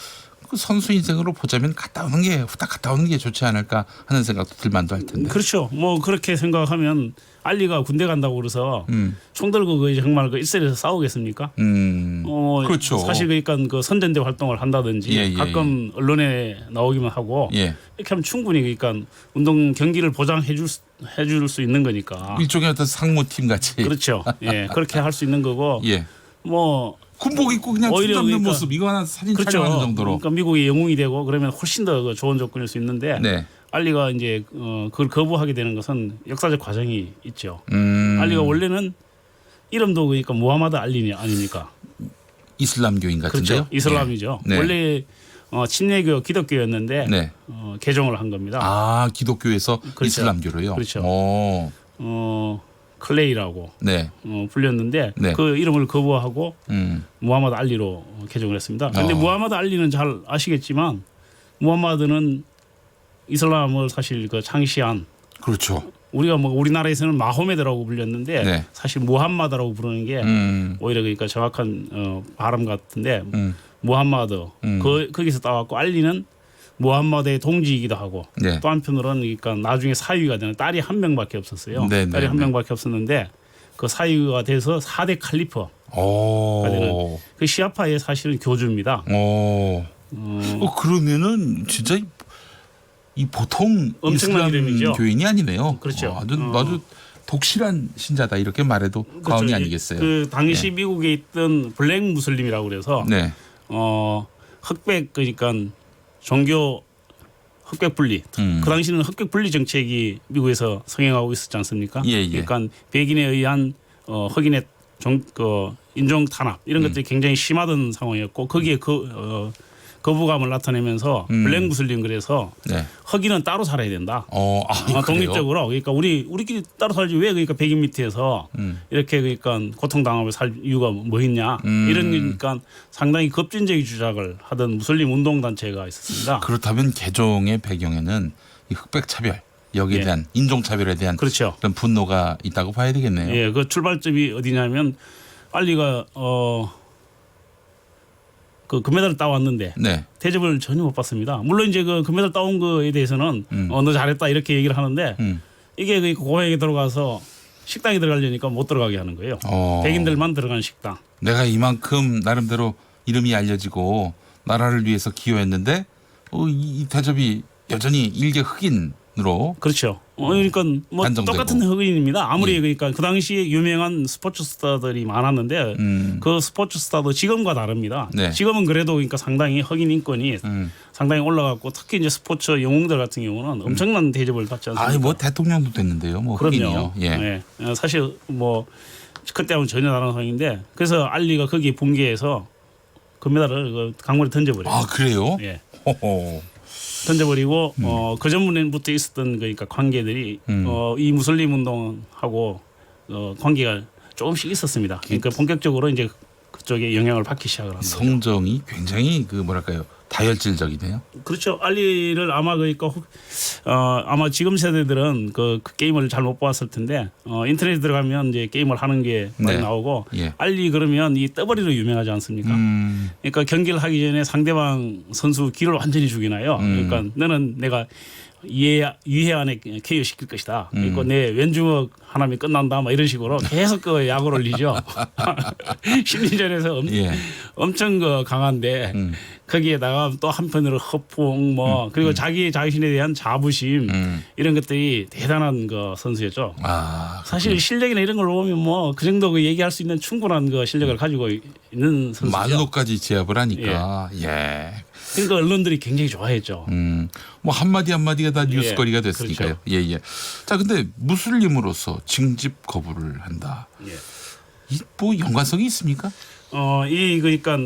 그 선수 인생으로 보자면 후딱 갔다 오는 게 좋지 않을까 하는 생각도 들만도 할 텐데. 그렇죠. 뭐 그렇게 생각하면 알리가 군대 간다고 그래서 총 들고 그 정말 그 일선에서 싸우겠습니까? 그렇죠. 사실 그러니까 그 선전대 활동을 한다든지 가끔 언론에 나오기만 하고 이렇게 하면 충분히 그러니까 운동 경기를 보장해줄 수 있는 거니까. 일종의 어떤 상무팀 같이. 그렇죠. 예, 그렇게 할 수 있는 거고. 뭐 군복 입고 그냥 춤 잡는 모습 이거 하나 사진 그렇죠. 촬영하는 정도로. 그러니까 미국의 영웅이 되고 그러면 훨씬 더 좋은 조건일 수 있는데 알리가 이제 그걸 거부하게 되는 것은 역사적 과정이 있죠. 알리가 원래는 이름도 그러니까 무하마드 알리 아닙니까? 이슬람교인 같은데요. 그렇죠. 이슬람이죠. 네. 원래 침례교 기독교였는데 개종을 한 겁니다. 아 기독교에서 그렇죠. 이슬람교로요. 그렇죠. 클레이라고 불렸는데 그 이름을 거부하고 무하마드 알리로 개종을 했습니다. 그런데 무하마드 알리는 잘 아시겠지만 무하마드는 이슬람을 사실 그 창시한 그렇죠. 우리가 뭐 우리나라에서는 마호메드라고 불렸는데 사실 무함마드라고 부르는 게 오히려 그러니까 정확한 발음 같은데 무함마드 거기서 따왔고 알리는 무함마드의 동지이기도 하고 또 한편으로는 그러니까 나중에 사위가 되는 딸이 한 명밖에 없었어요. 딸이 한 명밖에 없었는데 그 사위가 돼서 4대 칼리퍼가 되는 그 시아파의 사실은 교주입니다. 그러면은 진짜 이 보통 엄청난 이름이죠. 교인이 아니네요. 그렇죠. 아주 독실한 신자다 이렇게 말해도 과언이 아니겠어요. 그 당시 미국에 있던 블랙 무슬림이라고 그래서 흑백 그러니까 종교 흑백 분리. 그 당시는 흑백 분리 정책이 미국에서 성행하고 있었지 않습니까? 그러니까 백인에 의한 흑인의 인종 탄압 이런 것들이 굉장히 심하던 상황이었고 거기에 거부감을 나타내면서 블랙 무슬림 그래서 흑인은 따로 살아야 된다. 독립적으로 그러니까 우리끼리 따로 살지 왜 그러니까 백인 밑에서 이렇게 그러니까 고통당하며 살 이유가 뭐 있냐 이런 그러니까 상당히 급진적인 주장을 하던 무슬림 운동 단체가 있었습니다. 그렇다면 개종의 배경에는 이 흑백 차별 여기에 대한 인종 차별에 대한 그렇죠. 그런 분노가 있다고 봐야 되겠네요. 예, 그 출발점이 어디냐면 알리가 그 금메달을 따왔는데 대접을 전혀 못 받습니다. 물론 이제 그 금메달 따온 거에 대해서는 너 잘했다 이렇게 얘기를 하는데 이게 그 고향에 들어가서 식당에 들어가려니까 못 들어가게 하는 거예요. 백인들만 들어가는 식당. 내가 이만큼 나름대로 이름이 알려지고 나라를 위해서 기여했는데 이 대접이 여전히 일개 흑인으로 그렇죠. 그러니까 뭐 단정되고. 똑같은 흑인입니다. 아무리 그러니까 그 당시에 유명한 스포츠 스타들이 많았는데 그 스포츠 스타도 지금과 다릅니다. 지금은 그래도 그러니까 상당히 흑인 인권이 상당히 올라갔고 특히 이제 스포츠 영웅들 같은 경우는 엄청난 대접을 받지 않습니까? 아니 뭐 대통령도 됐는데요. 뭐 그럼요. 흑인이요. 사실 뭐 그때하고는 전혀 다른 상황인데 그래서 알리가 거기에 붕괴해서 금메달을 그 강물에 던져버려요. 아 그래요? 예. 던져버리고 그 전부터 있었던 그러니까 관계들이 이 무슬림 운동하고 관계가 조금씩 있었습니다. 그러니까 본격적으로 이제 그쪽에 영향을 받기 시작을 합니다. 성정이 굉장히 그 뭐랄까요 다혈질적이네요. 그렇죠. 알리를 아마 그러니까 아마 지금 세대들은 그 게임을 잘 못 봤을 텐데 인터넷에 들어가면 이제 게임을 하는 게 많이 나오고 알리 그러면 이 떠버리로 유명하지 않습니까? 그러니까 경기를 하기 전에 상대방 선수 기를 완전히 죽이나요. 그러니까 너는 내가 유해 안에 KO 시킬 것이다. 그리고 내 왼주먹 하나면 끝난다. 막 이런 식으로 계속 그 약을 올리죠. 심리전에서 예. 엄청 그 강한데 거기에다가 또 한편으로 허풍 뭐 그리고 자기 자신에 대한 자부심 이런 것들이 대단한 그 선수였죠. 아, 사실 실력이나 이런 걸 보면 뭐 그 정도 그 얘기할 수 있는 충분한 그 실력을 가지고 있는 선수죠. 만로까지 제압을 하니까 예. 그러니까 언론들이 굉장히 좋아했죠. 뭐 한마디 한마디가 다 뉴스거리가 됐으니까요. 그렇죠. 예. 자, 근데 무슬림으로서 징집 거부를 한다. 예. 이 뭐 연관성이 있습니까? 이 그러니까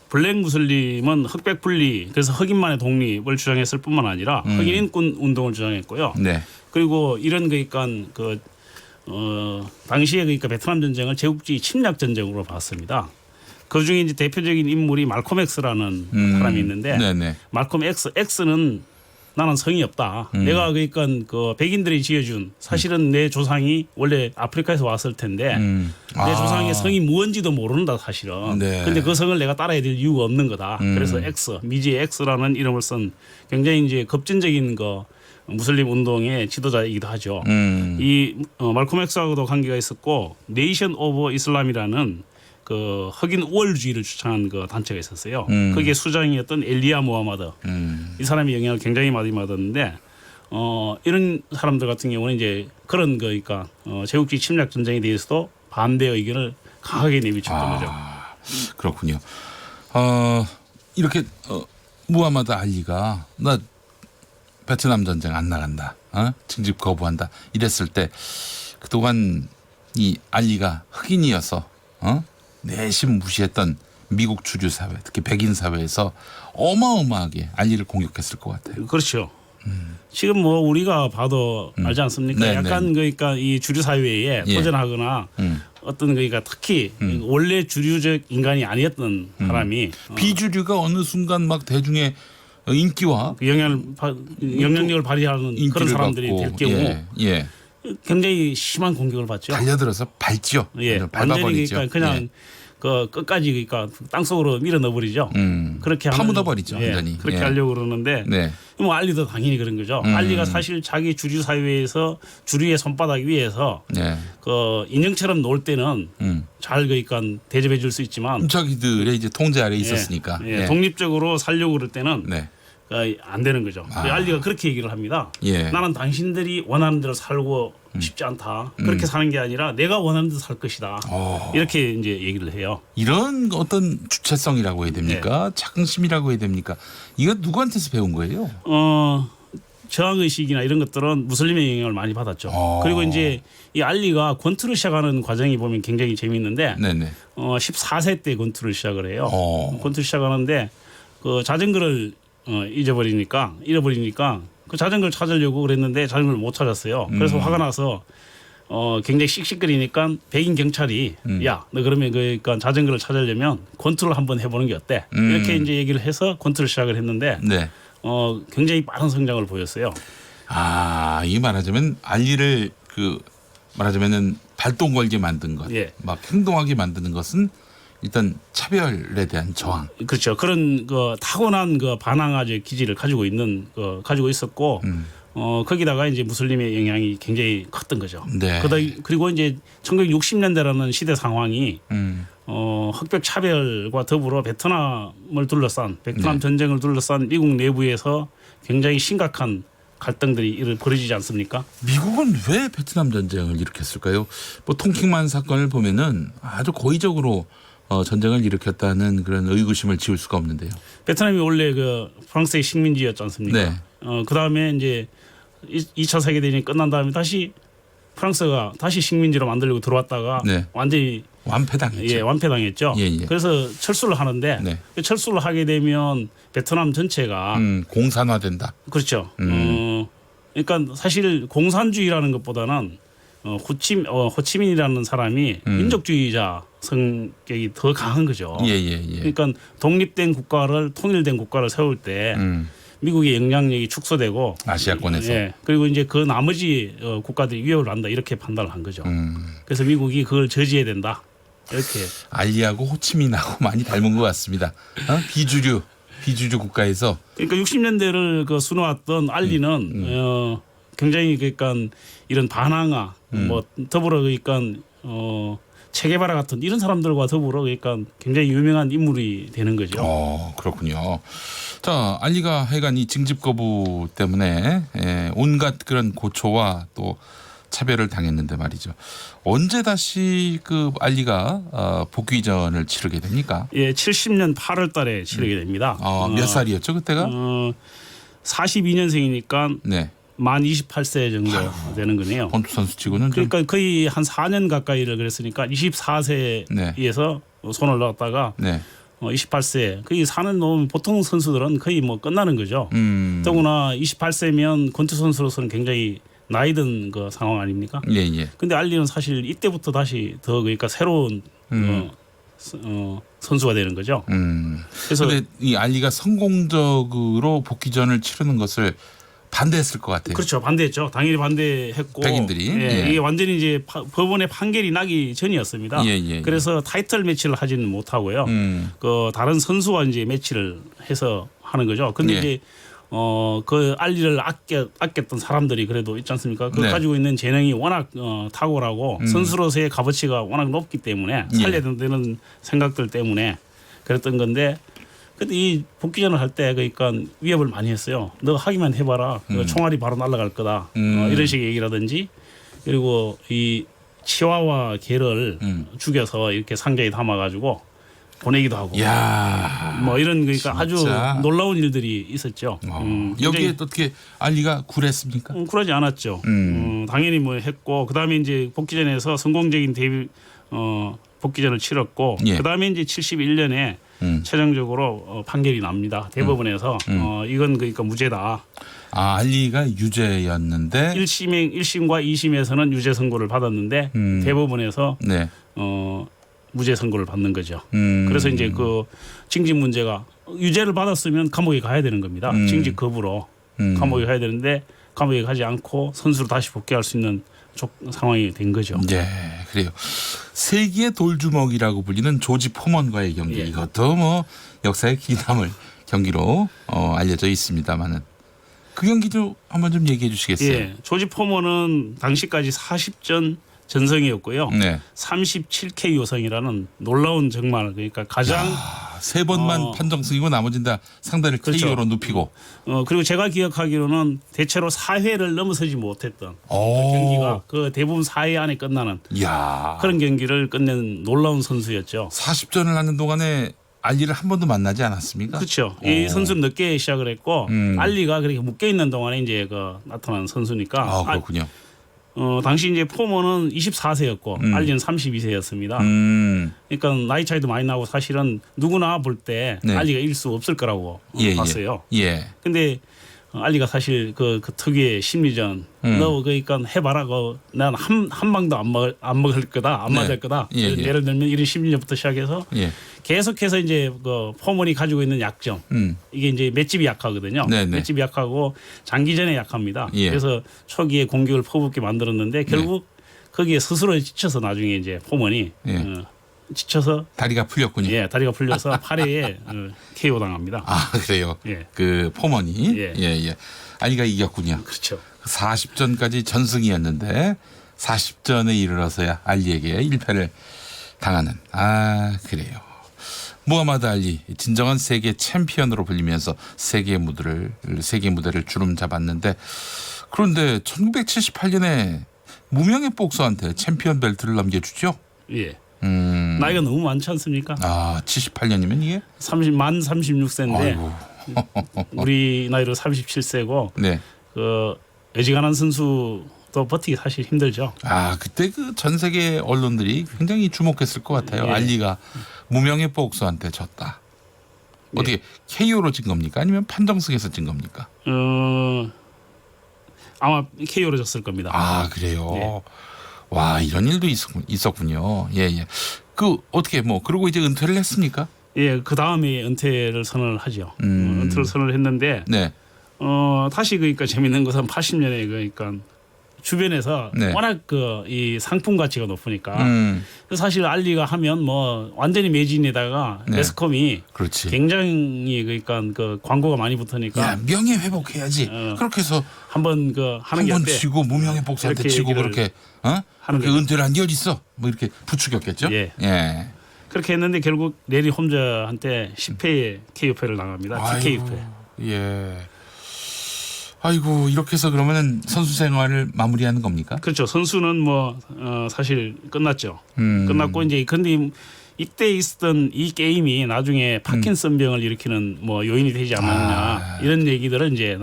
블랙 무슬림은 흑백 분리 그래서 흑인만의 독립을 주장했을 뿐만 아니라 흑인 인권 운동을 주장했고요. 네. 그리고 이런 그러니까 그 당시에 그러니까 베트남 전쟁을 제국주의 침략 전쟁으로 봤습니다. 그 중에 이제 대표적인 인물이 말콤 X라는 사람이 있는데 네네. 말콤 X는 나는 성이 없다. 내가 그러니까 그 백인들이 지어준 사실은 내 조상이 원래 아프리카에서 왔을 텐데 내 조상의 성이 무언지도 모른다 사실은. 네. 근데 그 성을 내가 따라야 될 이유가 없는 거다. 그래서 미지의 X라는 이름을 쓴 굉장히 이제 급진적인 거 무슬림 운동의 지도자이기도 하죠. 이 말콤 X하고도 관계가 있었고 네이션 오브 이슬람이라는 그 흑인 우월주의를 주창한 그 단체가 있었어요. 거기에 수장이었던 엘리야 무하마드. 이 사람이 영향을 굉장히 많이 받았는데 이런 사람들 같은 경우는 이제 그런 그러니까 제국주의 침략 전쟁에 대해서도 반대 의견을 강하게 내비쳤던 거죠. 그렇군요. 이렇게 무하마드 알리가 나 베트남 전쟁 안 나간다. 징집 거부한다. 이랬을 때 그동안 이 알리가 흑인이어서 내심 무시했던 미국 주류 사회, 특히 백인 사회에서 어마어마하게 알리를 공격했을 것 같아요. 그렇죠. 지금 뭐 우리가 봐도 알지 않습니까? 네, 약간 그러니까 이 주류 사회에 예. 도전하거나 어떤 그러니까 특히 원래 주류적 인간이 아니었던 사람이 비주류가 어느 순간 막 대중의 인기와 영향력을 발휘하는 그런 사람들이 될 경우 예. 굉장히 심한 공격을 받죠. 달려들어서 밟죠. 예, 완전히 그러니까 그냥 그 끝까지 그러니까 땅 속으로 밀어 넣어버리죠. 그렇게 파묻어 버리죠. 예, 완전히. 그렇게 예. 하려고 그러는데 네. 뭐 알리도 당연히 그런 거죠. 알리가 사실 자기 주류 사회에서 주류의 손바닥 위에서 네. 그 인형처럼 놀 때는 잘 그러니까 대접해 줄 수 있지만 자기들의 이제 통제 아래 에 있었으니까. 예, 독립적으로 살려고 그럴 때는 네. 안 되는 거죠. 알리가 그렇게 얘기를 합니다. 예. 나는 당신들이 원하는 대로 살고 싶지 않다. 그렇게 사는 게 아니라 내가 원하는 대로 살 것이다. 이렇게 이제 얘기를 해요. 이런 어떤 주체성이라고 해야 됩니까? 자긍심이라고 해야 됩니까? 이거 누구한테서 배운 거예요? 저항 의식이나 이런 것들은 무슬림의 영향을 많이 받았죠. 그리고 이제 이 알리가 권투를 시작하는 과정이 보면 굉장히 재미있는데, 네네. 14세 때 권투를 시작을 해요. 권투를 시작하는데 그 자전거를 잃어버리니까 그 자전거를 찾으려고 그랬는데 자전거를 못 찾았어요. 그래서 화가 나서 굉장히 씩씩거리니까 백인 경찰이 야, 너 그러면 그러니까 자전거를 찾으려면 권투를 한번 해보는 게 어때? 이렇게 이제 얘기를 해서 권투를 시작을 했는데 네. 굉장히 빠른 성장을 보였어요. 이 말하자면 알리를 말하자면은 발동 걸게 만든 것, 예. 막 행동하게 만드는 것은 일단 차별에 대한 저항. 그렇죠. 그런 그 타고난 그 반항아적 기질을 가지고 있었고 거기다가 이제 무슬림의 영향이 굉장히 컸던 거죠. 네. 그리고 이제 1960년대라는 시대 상황이 흑백 차별과 더불어 베트남 전쟁을 둘러싼 미국 내부에서 굉장히 심각한 갈등들이 벌어지지 않습니까? 미국은 왜 베트남 전쟁을 일으켰을까요? 뭐 통킹만 사건을 보면은 아주 고의적으로 전쟁을 일으켰다는 그런 의구심을 지울 수가 없는데요. 베트남이 원래 그 프랑스의 식민지였지 않습니까? 네. 그 다음에 이제 2차 세계대전이 끝난 다음에 다시 프랑스가 다시 식민지로 만들려고 들어왔다가 네. 완전히 완패당했죠. 예, 완패당했죠. 예. 그래서 철수를 하는데 네. 철수를 하게 되면 베트남 전체가 공산화된다. 그렇죠. 그러니까 사실 공산주의라는 것보다는 호치민이라는 사람이 민족주의자 성격이 더 강한 거죠. 예. 그러니까 독립된 국가를 통일된 국가를 세울 때 미국의 영향력이 축소되고 아시아권에서 예, 그리고 이제 그 나머지 국가들이 위협을 한다 이렇게 판단을 한 거죠. 그래서 미국이 그걸 저지해야 된다 이렇게. 알리하고 호치민하고 많이 닮은 것 같습니다. 비주류 비주류 국가에서. 그러니까 60년대를 그 수놓았던 알리는 굉장히 그러니까 이런 반항아 뭐 더불어 그러니까 체게바라 같은 이런 사람들과 더불어 그러니까 굉장히 유명한 인물이 되는 거죠. 그렇군요. 자, 알리가 하여간 이 징집 거부 때문에 온갖 그런 고초와 또 차별을 당했는데 말이죠. 언제 다시 그 알리가 복귀전을 치르게 됩니까? 예, 70년 8월 달에 치르게 됩니다. 몇 살이었죠, 그때가? 42년생이니까 네. 만 28세 정도 되는 거네요. 권투 선수 치고는 좀 그러니까 거의 한 4년 가까이를 그랬으니까 24세에서 손을 놨다가 네. 28세 거의 4년 넘으면 보통 선수들은 거의 뭐 끝나는 거죠. 더구나 28세면 권투 선수로서는 굉장히 나이든 그 상황 아닙니까? 예, 예. 근데 알리는 사실 이때부터 다시 더 그러니까 새로운 선수가 되는 거죠. 그래서 근데 이 알리가 성공적으로 복귀전을 치르는 것을 반대했을 것 같아요. 그렇죠. 반대했죠. 당연히 반대했고 백인들이. 예, 이게 완전히 이제 법원의 판결이 나기 전이었습니다. 그래서 타이틀 매치를 하지는 못하고요. 그 다른 선수와 이제 매치를 해서 하는 거죠. 근데 이제 그 알리를 아꼈던 사람들이 그래도 있지 않습니까? 그 가지고 있는 재능이 워낙 탁월하고 선수로서의 값어치가 워낙 높기 때문에 살려야 된다는 생각들 때문에 그랬던 건데 근데 이 복귀전을 할 때 그러니까 위협을 많이 했어요. 너 하기만 해봐라. 총알이 바로 날아갈 거다. 이런 식의 얘기라든지 그리고 이 치와와 개를 죽여서 이렇게 상자에 담아가지고 보내기도 하고 뭐 이런 그러니까 아주 놀라운 일들이 있었죠. 여기에 어떻게 알리가 굴했습니까? 굴하지 않았죠. 당연히 뭐 했고 그다음에 이제 복귀전에서 성공적인 복귀전을 치렀고 그다음에 이제 71년에 최종적으로 판결이 납니다. 대법원에서 이건 그러니까 무죄다. 아, 알리가 유죄였는데 1심과 2심에서는 유죄 선고를 받았는데 대법원에서 무죄 선고를 받는 거죠. 그래서 이제 그 징집 문제가 유죄를 받았으면 감옥에 가야 되는 겁니다. 징집 거부로 감옥에 가야 되는데 감옥에 가지 않고 선수로 다시 복귀할 수 있는 상황이 된 거죠. 네, 그래요. 세기의 돌주먹이라고 불리는 조지 포먼과의 경기 이것도 뭐 역사의 기남을 경기로 알려져 있습니다만은 그 경기도 한번 좀 얘기해 주시겠어요? 예, 조지 포먼은 당시까지 40전 전성이었고요. 37K 요성이라는 놀라운 정말 그러니까 가장 세 번만 판정승이고 나머지는 다 상대를 KO로 눕히고. 그리고 제가 기억하기로는 대체로 4회를 넘어서지 못했던 경기가 그 대부분 4회 안에 끝나는 그런 경기를 끝낸 놀라운 선수였죠. 40전을 하는 동안에 알리를 한 번도 만나지 않았습니까? 그렇죠. 이 선수는 늦게 시작을 했고 알리가 그렇게 묶여 있는 동안에 이제 그 나타난 선수니까. 그렇군요. 당시 이제 포먼은 24세였고 알리는 32세였습니다. 그러니까 나이 차이도 많이 나고 사실은 누구나 볼 때 알리가 이길 수 없을 거라고 봤어요. 근데 알리가 사실 그 특유의 심리전 너 그러니까 해봐라 난 한 방도 안 먹을 거다 안 맞을 거다 예를 들면 이런 심리전부터 시작해서 계속해서 이제 그 포먼이 가지고 있는 약점 이게 이제 맷집이 약하거든요. 맷집이 약하고 장기전에 약합니다. 그래서 초기에 공격을 퍼붓게 만들었는데 결국 거기에 스스로 지쳐서 나중에 이제 포먼이 지쳐서 다리가 풀렸군요. 예, 다리가 풀려서 팔에 KO 당합니다. 아, 그래요. 그 포먼이 알리가 이겼군요. 그렇죠. 40전까지 전승이었는데 40전에 이르러서야 알리에게 1패를 당하는. 아, 그래요. 무하마드 알리 진정한 세계 챔피언으로 불리면서 세계 무대를 주름 잡았는데 그런데 1978년에 무명의 복서한테 챔피언 벨트를 넘겨주죠. 예. 나이가 너무 많지 않습니까? 78년이면 이게? 만 36세인데 우리 나이로 37세고 그 애지간한 선수도 버티기 사실 힘들죠. 그때 그 전 세계 언론들이 굉장히 주목했을 것 같아요. 알리가 무명의 복서한테 졌다. 어떻게 KO로 진 겁니까? 아니면 판정승에서 진 겁니까? 아마 KO로 졌을 겁니다. 그래요. 와, 이런 일도 있었군요. 그 어떻게 그러고 이제 은퇴를 했습니까? 예, 그 다음에 은퇴를 선언을 하죠. 은퇴를 선언을 했는데 다시 그러니까 재밌는 것은 80년에 그러니까 주변에서 네. 워낙 그 이 상품 가치가 높으니까 사실 알리가 하면 뭐 완전히 매진에다가 네. 매스컴이 그렇지. 굉장히 그러니까 그 광고가 많이 붙으니까 야, 명예 회복해야지. 그렇게 해서 한번 그 하는 게 한 번 어때? 치고 무명의 복사한테 이렇게 치고 얘기를 그렇게 하는 그렇게 거죠. 은퇴를 한 게 어디 있어? 뭐 이렇게 부추겼겠죠. 예. 그렇게 했는데 결국 레리 홈즈한테 10회에 KO패를 당합니다. TKO패. 예. 아이고 이렇게 해서 그러면은 선수 생활을 마무리하는 겁니까? 그렇죠. 선수는 뭐 사실 끝났죠. 끝났고 이제 근데 이때 있었던 이 게임이 나중에 파킨슨병을 일으키는 뭐 요인이 되지 않았느냐 이런 얘기들은 이제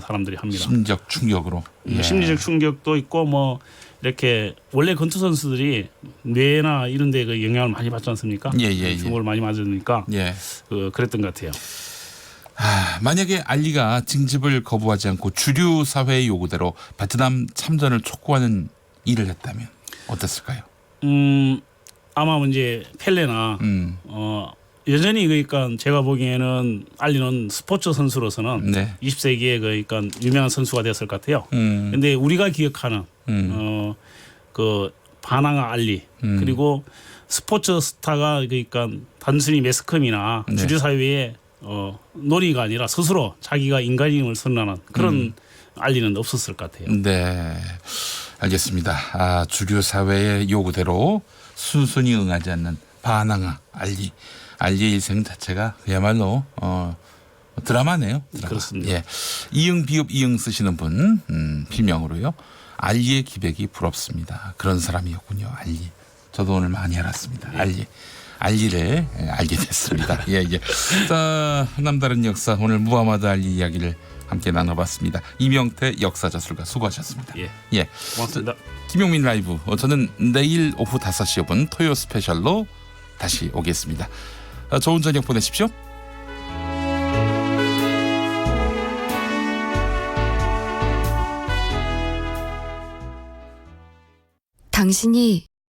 사람들이 합니다. 심적 충격으로. 예. 심리적 충격도 있고 뭐 이렇게 원래 권투 선수들이 뇌나 이런 데 그 영향을 많이 받지 않습니까? 예. 주목을 많이 맞으니까 예. 그랬던 것 같아요. 만약에 알리가 징집을 거부하지 않고 주류 사회의 요구대로 베트남 참전을 촉구하는 일을 했다면 어땠을까요? 아마 이제 펠레나 여전히 그러니까 제가 보기에는 알리는 스포츠 선수로서는 네. 20세기에 그러니까 유명한 선수가 됐을 것 같아요. 근데 우리가 기억하는 그 바나가 알리 그리고 스포츠 스타가 그러니까 단순히 매스컴이나 네. 주류 사회에 놀이가 아니라 스스로 자기가 인간임을 선언하는 그런 알리는 없었을 것 같아요. 네, 알겠습니다. 주류 사회의 요구대로 순순히 응하지 않는 바나가 알리의 일생 자체가 그야말로 드라마네요. 드라마. 그렇습니다. 예. 이응 비읍 이응 쓰시는 분 필명으로요. 알리의 기백이 부럽습니다. 그런 사람이었군요. 알리. 저도 오늘 많이 알았습니다. 알리를 알게 됐습니다. 예. 자, 남다른 역사 오늘 무하마드 알리 이야기를 함께 나눠봤습니다. 이명태 역사저술가 수고하셨습니다. 예. 고맙습니다. 김용민 라이브. 저는 내일 오후 5시 5분 토요 스페셜로 다시 오겠습니다. 좋은 저녁 보내십시오. 당신이